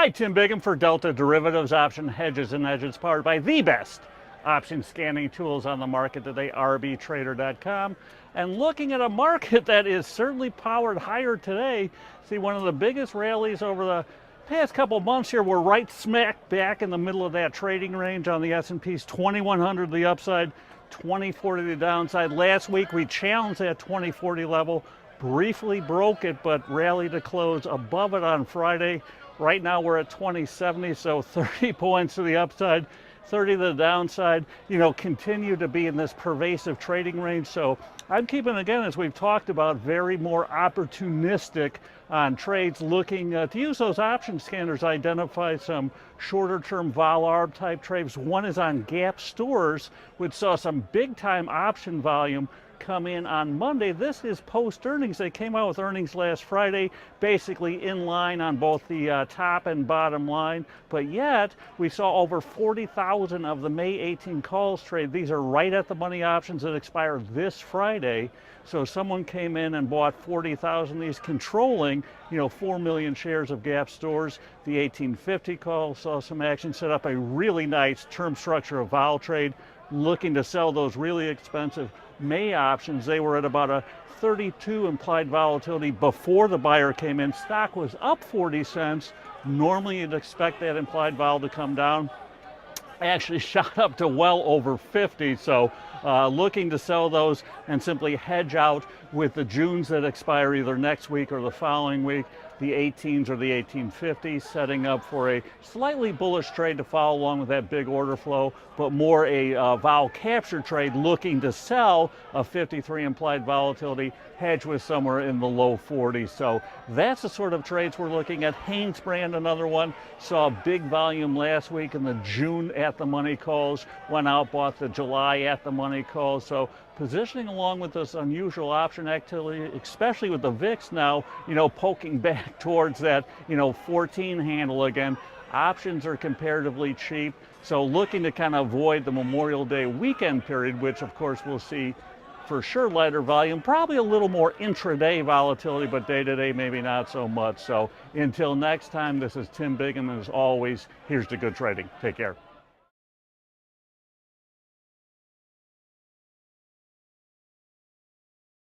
Hi, Tim Bigham for Delta Derivatives, Option Hedges and Edges, powered by the best option scanning tools on the market today, rbtrader.com. And looking at a market that is certainly powered higher today. See, one of the biggest rallies over the past couple months here, we're right smack back in the middle of that trading range on the S&P's 2100 the upside, 2040 the downside. Last week we challenged that 2040 level, briefly broke it, but rallied to close above it on Friday. Right now we're at 2070, so 30 points to the upside, 30 to the downside. You know, continue to be in this pervasive trading range. So I'm keeping, again, as we've talked about, very more opportunistic on trades, looking to use those option scanners, identify some shorter term vol arb type trades. One is on Gap Stores, which saw some big time option volume come in on Monday. This is post earnings. They came out with earnings last Friday, basically in line on both the top and bottom line, but yet we saw over 40,000 of the May 18 calls trade. These are right at the money options that expire this Friday. So someone came in and bought 40,000 of these, controlling, 4 million shares of Gap Stores. The 1850 call saw some action, set up a really nice term structure of vol trade, looking to sell those really expensive May options. They were at about a 32 implied volatility before the buyer came in. Stock was up 40 cents. Normally you'd expect that implied vol to come down. Actually shot up to well over 50, so looking to sell those and simply hedge out with the Junes that expire either next week or the following week. The 18s or the 1850s, setting up for a slightly bullish trade to follow along with that big order flow, but more a vol capture trade, looking to sell a 53 implied volatility, hedge with somewhere in the low 40s. So that's the sort of trades we're looking at. Haynes brand, another one, saw big volume last week in the June at the money calls, went out, bought the July at the money calls. So positioning along with this unusual option activity, especially with the VIX now, poking back towards that, 14 handle again. Options are comparatively cheap, so looking to kind of avoid the Memorial Day weekend period, which of course we'll see for sure lighter volume, probably a little more intraday volatility, but day-to-day maybe not so much. So until next time, this is Tim Bigham, and as always, here's to good trading. Take care.